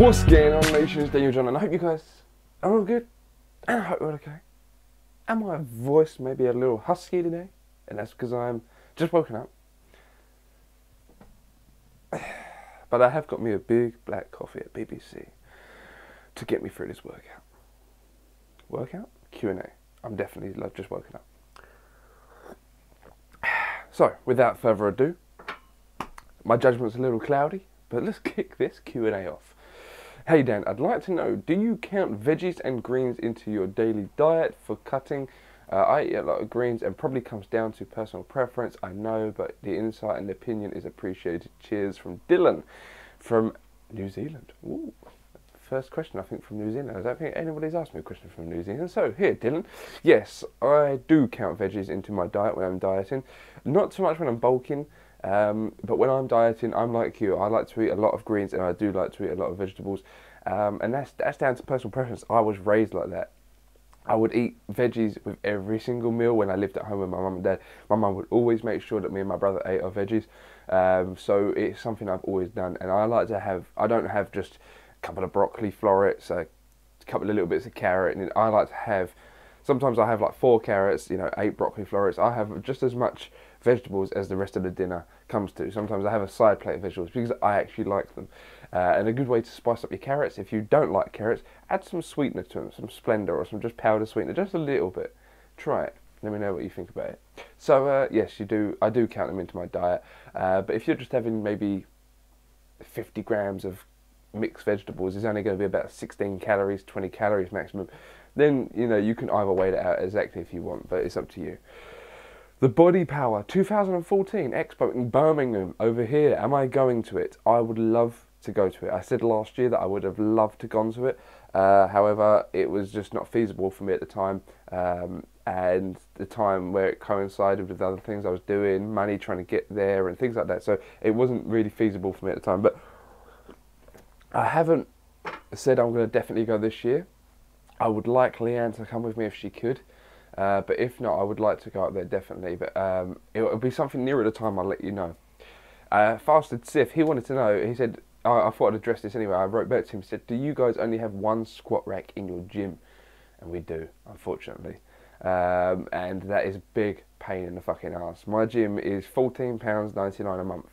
What's going on, nation? It's DanielJon, and I hope you guys are all good, and I hope you're okay. And my voice may be a little husky today, and that's because I'm just woken up. But I have got me a big black coffee at BBC to get me through this workout. Workout? Q&A. I'm definitely just woken up. So, without further ado, my judgment's a little cloudy, but let's kick this Q&A off. Hey Dan, I'd like to know, do you count veggies and greens into your daily diet for cutting? I eat a lot of greens and probably comes down to personal preference, I know, but the insight and opinion is appreciated. Cheers from Dylan from New Zealand. Ooh, first question I think from New Zealand. I don't think anybody's asked me a question from New Zealand. So here, Dylan, yes, I do count veggies into my diet when I'm dieting. Not so much when I'm bulking. But when I'm dieting, I'm like you. I like to eat a lot of greens, and I do like to eat a lot of vegetables. And that's down to personal preference. I was raised like that. I would eat veggies with every single meal when I lived at home with my mum and dad. My mum would always make sure that me and my brother ate our veggies. So it's something I've always done. And I like to have, I don't have just a couple of broccoli florets, a couple of little bits of carrot. And I like to have, sometimes I have like 4 carrots, 8 broccoli florets. I have just as much vegetables as the rest of the dinner comes to. Sometimes I have a side plate of vegetables because I actually like them. And a good way to spice up your carrots, if you don't like carrots, add some sweetener to them, some Splenda or some just powder sweetener, just a little bit. Try it. Let me know what you think about it. So yes, you do. I do count them into my diet. But if you're just having maybe 50 grams of mixed vegetables, it's only going to be about 16 calories, 20 calories maximum. Then you can either weigh it out exactly if you want, but it's up to you. The BodyPower 2014 Expo in Birmingham over here. Am I going to it? I would love to go to it. I said last year that I would have loved to gone to it. However, it was just not feasible for me at the time. And the time where it coincided with other things I was doing, money trying to get there and things like that. So it wasn't really feasible for me at the time. But I haven't said I'm going to definitely go this year. I would like Leanne to come with me if she could. But if not, I would like to go up there definitely. But it will be something nearer the time. I'll let you know. Fasted Sif, he wanted to know. He said, I thought I'd address this anyway. I wrote back to him. Said, do you guys only have one squat rack in your gym? And we do, unfortunately. And that is a big pain in the fucking ass. My gym is £14.99 a month.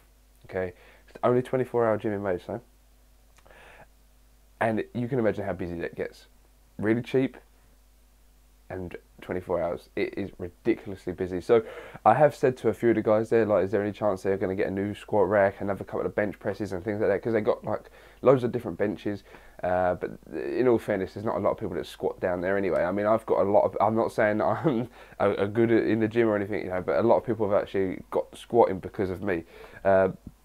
Okay, it's only 24-hour gym in Maidstone. And you can imagine how busy that gets. Really cheap. And 24 hours. It is ridiculously busy. So I have said to a few of the guys there, like, is there any chance they're going to get a new squat rack, another couple of bench presses and things like that? Because they got like loads of different benches. But in all fairness, there's not a lot of people that squat down there anyway. I mean, I've got a lot of, I'm not saying that I'm a good in the gym or anything, but a lot of people have actually got squatting because of me.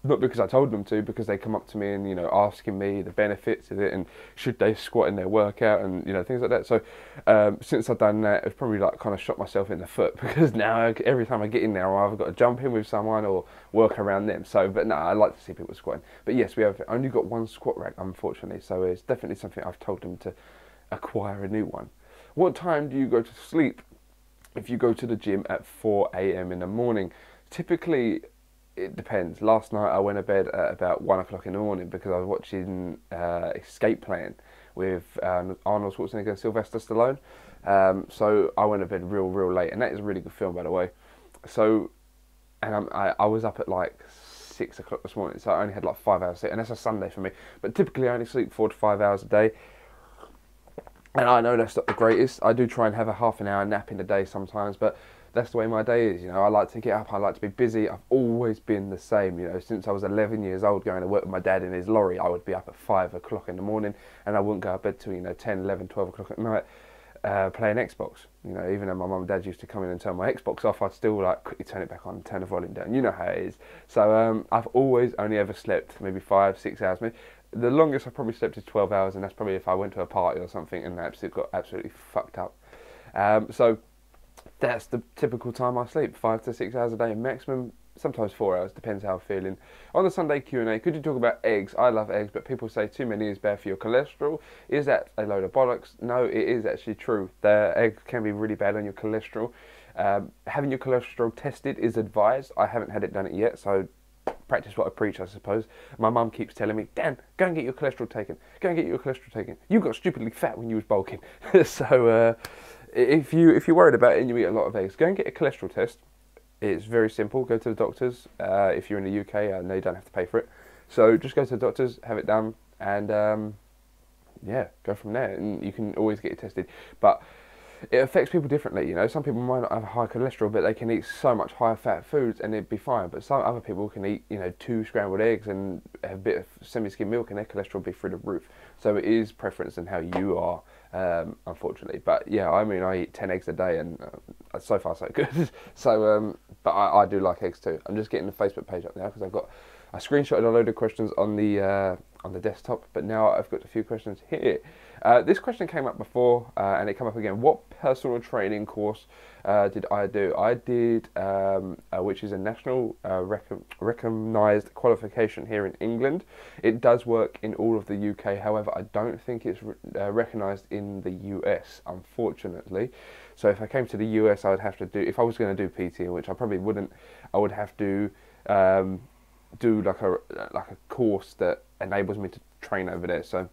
Not because I told them to, because they come up to me and, asking me the benefits of it and should they squat in their workout and, things like that. So since I've done that, it's probably like kind of shot myself in the foot, because now every time I get in there, I've either got to jump in with someone or work around them. So, but no, I like to see people squatting. But yes, we have only got one squat rack, unfortunately. So it's definitely something I've told them to acquire a new one. What time do you go to sleep if you go to the gym at 4 AM in the morning? Typically, it depends. Last night I went to bed at about 1 o'clock in the morning because I was watching Escape Plan with Arnold Schwarzenegger and Sylvester Stallone. So I went to bed real late, and that is a really good film, by the way. So, and I was up at like 6 o'clock this morning, so I only had like 5 hours sleep, and that's a Sunday for me. But typically I only sleep 4 to 5 hours a day. And I know that's not the greatest. I do try and have a half an hour nap in the day sometimes, but that's the way my day is. I like to get up, I like to be busy. I've always been the same, since I was 11 years old going to work with my dad in his lorry. I would be up at 5 o'clock in the morning, and I wouldn't go to bed till 10, 11, 12 o'clock at night playing Xbox. Even though my mum and dad used to come in and turn my Xbox off, I'd still like quickly turn it back on and turn the volume down. You know how it is. So I've always only ever slept maybe 5, 6 hours. Maybe the longest I probably slept is 12 hours, and that's probably if I went to a party or something and got absolutely fucked up. So that's the typical time I sleep, 5 to 6 hours a day maximum, sometimes 4 hours, depends how I'm feeling. On the Sunday Q&A, could you talk about eggs? I love eggs, but people say too many is bad for your cholesterol. Is that a load of bollocks? No, it is actually true. The egg can be really bad on your cholesterol. Having your cholesterol tested is advised. I haven't had it done yet, so practice what I preach, I suppose. My mum keeps telling me, Dan, go and get your cholesterol taken. Go and get your cholesterol taken. You got stupidly fat when you was bulking. So if you're worried about it and you eat a lot of eggs, go and get a cholesterol test. It's very simple. Go to the doctors. If you're in the UK, I know you don't have to pay for it. So just go to the doctors, have it done, and yeah, go from there. And you can always get it tested. But it affects people differently, you know. Some people might not have high cholesterol, but they can eat so much higher fat foods and it'd be fine. But some other people can eat, you know, 2 scrambled eggs and have a bit of semi-skim milk and their cholesterol will be through the roof. So it is preference and how you are, unfortunately. But yeah, I mean, I eat 10 eggs a day and so far so good. So, but I do like eggs too. I'm just getting the Facebook page up now because I screenshotted a load of questions on the desktop, but now I've got a few questions here. This question came up before, and it came up again. What personal training course did I do? I did, which is a national recognised qualification here in England. It does work in all of the UK, however, I don't think it's recognised in the US, unfortunately. So if I came to the US, I would have to do, if I was going to do PT, which I probably wouldn't, I would have to do like a course that enables me to train over there. So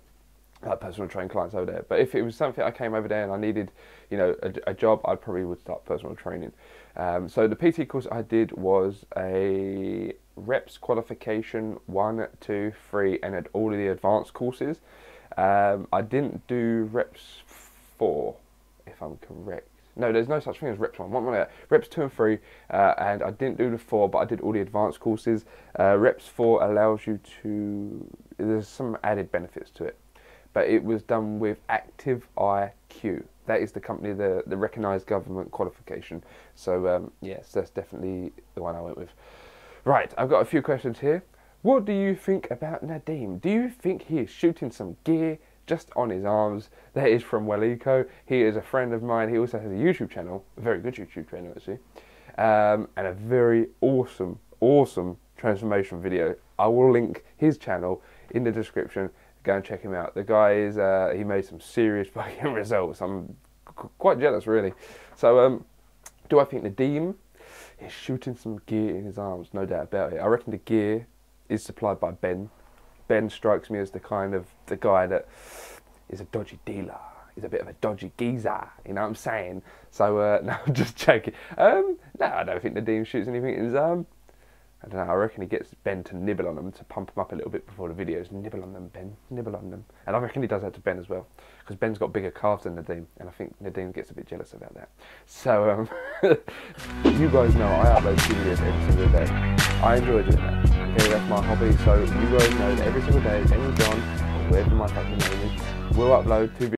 like personal train clients over there. But if it was something I came over there and I needed, you know, a job, I probably would start personal training. So the PT course I did was a reps qualification 1, 2, 3, and had all of the advanced courses. I didn't do reps 4, if I'm correct. No, there's no such thing as reps 1. Reps 2 and 3, and I didn't do the 4, but I did all the advanced courses. Reps 4 allows you to, there's some added benefits to it, but it was done with Active IQ. That is the company, the recognised government qualification. So yes, that's definitely the one I went with. Right, I've got a few questions here. What do you think about Nadim? Do you think he is shooting some gear just on his arms? That is from Waleco. He is a friend of mine. He also has a YouTube channel, a very good YouTube channel actually, and a very awesome transformation video. I will link his channel in the description. Go and check him out. The guy is, he made some serious fucking results. I'm quite jealous really. So do I think Nadim is shooting some gear in his arms? No doubt about it. I reckon the gear is supplied by Ben. Ben strikes me as the guy that is a dodgy dealer. He's a bit of a dodgy geezer, you know what I'm saying? So, no, I'm just joking. No, I don't think Nadim shoots anything in his arm. I don't know, I reckon he gets Ben to nibble on them, to pump them up a little bit before the videos. Nibble on them, Ben, nibble on them. And I reckon he does that to Ben as well, because Ben's got bigger calves than Nadim, and I think Nadim gets a bit jealous about that. So, you guys know I upload 2 videos every single day. I enjoy doing that. Okay, that's my hobby, so you guys know that every single day, DanielJon, or whatever my fucking name is, will upload 2 videos.